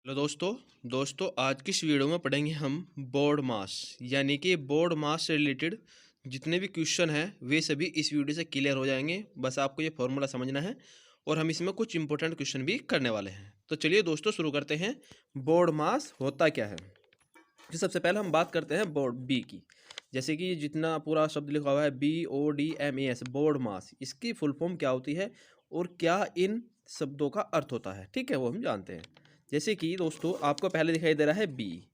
Hello दोस्तों आज की इस वीडियो में पढ़ेंगे हम बोर्ड मास यानी कि बोर्ड मास से रिलेटेड जितने भी क्वेश्चन हैं वे सभी इस वीडियो से क्लियर हो जाएंगे। बस आपको ये फॉर्मूला समझना है और हम इसमें कुछ इंपॉर्टेंट क्वेश्चन भी करने वाले हैं। तो चलिए दोस्तों शुरू करते हैं। बोर्ड मास होता क्या है। तो सबसे पहले हम बात करते हैं बोर्ड बी की। जैसे कि जितना पूरा शब्द लिखा हुआ है BODMAS बोर्ड मास, इसकी फुल फॉर्म क्या होती है और क्या इन शब्दों का अर्थ होता है, ठीक है, वो हम जानते हैं। जैसे कि दोस्तों आपको पहले दिखाई दे रहा है बी,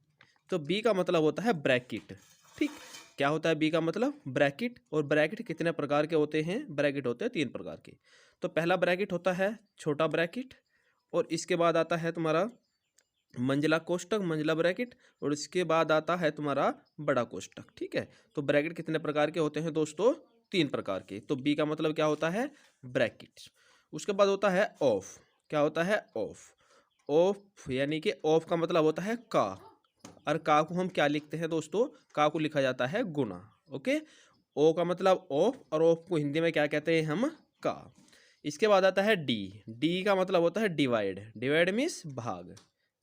तो बी का मतलब होता है ब्रैकेट। ठीक, क्या होता है बी का मतलब ब्रैकेट। और ब्रैकेट कितने प्रकार के होते हैं, ब्रैकेट होते हैं 3 प्रकार के। तो पहला ब्रैकेट होता है छोटा ब्रैकेट, और इसके बाद आता है तुम्हारा मंजिला कोष्टक मंजिला ब्रैकेट, और इसके बाद आता है तुम्हारा बड़ा कोष्टक। ठीक है, तो ब्रैकेट कितने प्रकार के होते हैं दोस्तों, 3 प्रकार के। तो बी का मतलब क्या होता है ब्रैकेट। उसके बाद होता है ऑफ। क्या होता है ऑफ। ऑफ यानी कि ऑफ का मतलब होता है का, और का को हम क्या लिखते हैं दोस्तों, का को लिखा जाता है गुना। ओके, ओ का मतलब ऑफ, और ऑफ को हिंदी में क्या कहते हैं हम, का। इसके बाद आता है डी। डी का मतलब होता है डिवाइड। डिवाइड मीन्स भाग।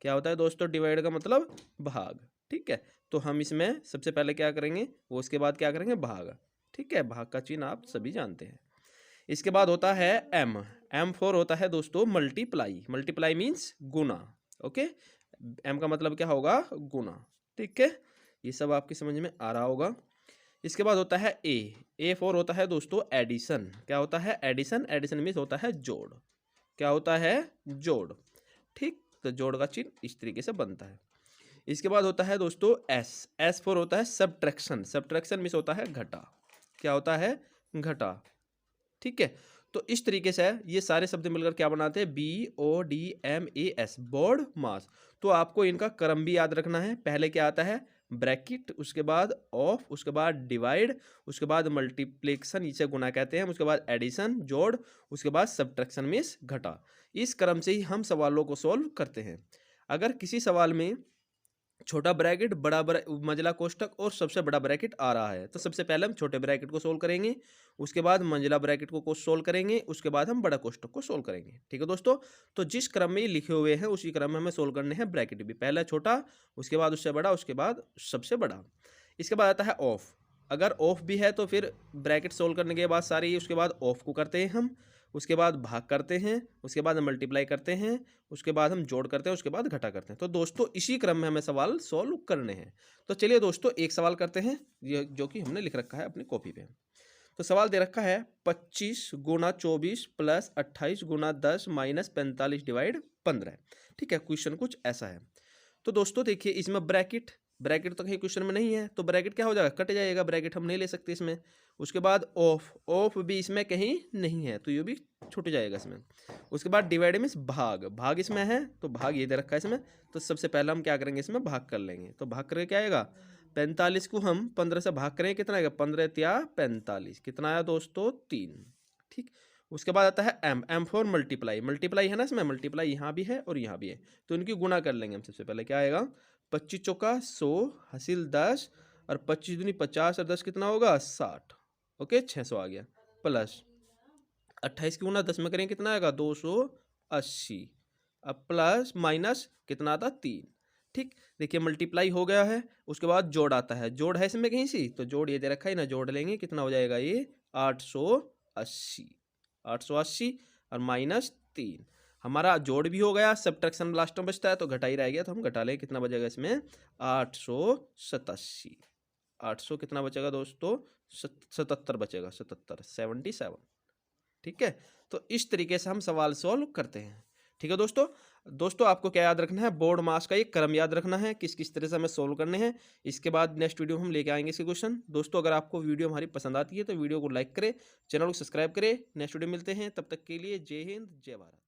क्या होता है दोस्तों डिवाइड का मतलब भाग। ठीक है, तो हम इसमें सबसे पहले क्या करेंगे, वो उसके बाद क्या करेंगे भाग। ठीक है, भाग का चिन्ह आप सभी जानते हैं। इसके बाद होता है एम। एम फोर होता है दोस्तों मल्टीप्लाई। मल्टीप्लाई मीन्स गुना। ओके, एम का मतलब क्या होगा, गुना। ठीक है, ये सब आपकी समझ में आ रहा होगा। इसके बाद होता है ए। ए फोर होता है दोस्तों एडिशन। क्या होता है एडिशन। एडिशन मीन्स होता है जोड़। क्या होता है जोड़। ठीक, तो जोड़ का चिन्ह इस तरीके से बनता है। इसके बाद होता है दोस्तों एस। एस फोर होता है सब्ट्रैक्शन। सब्ट्रैक्शन मीन्स होता है घटा। क्या होता है घटा। ठीक है, तो इस तरीके से ये सारे शब्द मिलकर क्या बनाते हैं, BODMAS बोर्ड मास। तो आपको इनका क्रम भी याद रखना है। पहले क्या आता है ब्रैकेट, उसके बाद ऑफ, उसके बाद डिवाइड, उसके बाद मल्टीप्लिकेशन इसे गुना कहते हैं, उसके बाद एडिशन जोड़, उसके बाद सब्ट्रैक्शन मीन्स घटा। इस क्रम से ही हम सवालों को सोल्व करते हैं। अगर किसी सवाल में छोटा ब्रैकेट मंजिला कोष्टक और सबसे बड़ा ब्रैकेट आ रहा है, तो सबसे पहले हम छोटे ब्रैकेट को सोल्व करेंगे, उसके बाद मंजिला ब्रैकेट को सोल्व करेंगे, उसके बाद हम बड़ा कोष्टक को सोल्व करेंगे। ठीक है दोस्तों, तो जिस क्रम में ये लिखे हुए हैं उसी क्रम में हमें सोल्व करने हैं। ब्रैकेट भी पहले छोटा, उसके बाद उससे बड़ा, उसके बाद सबसे बड़ा। इसके बाद आता है ऑफ। अगर ऑफ भी है तो फिर ब्रैकेट सोल्व करने के बाद सारी, उसके बाद ऑफ को करते हैं हम, उसके बाद भाग करते हैं, उसके बाद हम मल्टीप्लाई करते हैं, उसके बाद हम जोड़ करते हैं, उसके बाद घटा करते हैं। तो दोस्तों इसी क्रम में हमें सवाल सॉल्व करने हैं। तो चलिए दोस्तों एक सवाल करते हैं, ये जो कि हमने लिख रखा है अपनी कॉपी पे। तो सवाल दे रखा है 25 गुना 24 प्लस 28 गुना 10 माइनस 45 डिवाइड 15। ठीक है, क्वेश्चन कुछ ऐसा है। तो दोस्तों देखिए इसमें ब्रैकेट, ब्रैकेट तो कहीं क्वेश्चन में नहीं है, तो ब्रैकेट क्या हो जाएगा, कट जाएगा, ब्रैकेट हम नहीं ले सकते इसमें। उसके बाद ऑफ, ऑफ भी इसमें कहीं नहीं है, तो ये भी छूट जाएगा इसमें। उसके बाद डिवाइड मीन्स भाग। भाग इसमें है तो भाग ये दे रखा है इसमें, तो सबसे पहले हम क्या करेंगे, इसमें भाग कर लेंगे। तो भाग करके क्या आएगा, 45 को हम 15 से भाग करेंगे, कितना आएगा 15 या 45, कितना आया दोस्तों 3। ठीक, उसके बाद आता है M. M for multiply. Multiply है ना इसमें, मल्टीप्लाई यहाँ भी है और यहाँ भी है, तो इनकी गुना कर लेंगे हम। सबसे पहले क्या आएगा, 25 चौका 100 हासिल 10, और 25 दूनी 50 और 10 कितना होगा 60। ओके, 600 आ गया। प्लस 28 की गुना 10 में करेंगे कितना आएगा 280। अब प्लस माइनस कितना आता 3। ठीक, देखिए मल्टीप्लाई हो गया है। उसके बाद जोड़ आता है, जोड़ है इसमें कहीं सी, तो जोड़ ये दे रखा है ना, जोड़ लेंगे कितना हो जाएगा ये 880। 880 और माइनस 3, हमारा जोड़ भी हो गया, सब्ट्रैक्शन लास्ट में बचता है तो घटा ही रह गया, तो हम घटा लें, कितना बचेगा इसमें 887। 800 कितना बचेगा दोस्तों 77 बचेगा, 77। ठीक है, तो इस तरीके से हम सवाल सॉल्व करते हैं। ठीक है दोस्तों, दोस्तों आपको क्या याद रखना है, बोर्ड मास का एक क्रम याद रखना है, किस किस तरह से हमें सोल्व करने हैं। इसके बाद नेक्स्ट वीडियो में हम लेके आएंगे इसके क्वेश्चन। दोस्तों अगर आपको वीडियो हमारी पसंद आती है तो वीडियो को लाइक करें, चैनल को सब्सक्राइब करें। नेक्स्ट वीडियो मिलते हैं, तब तक के लिए जय हिंद जय भारत।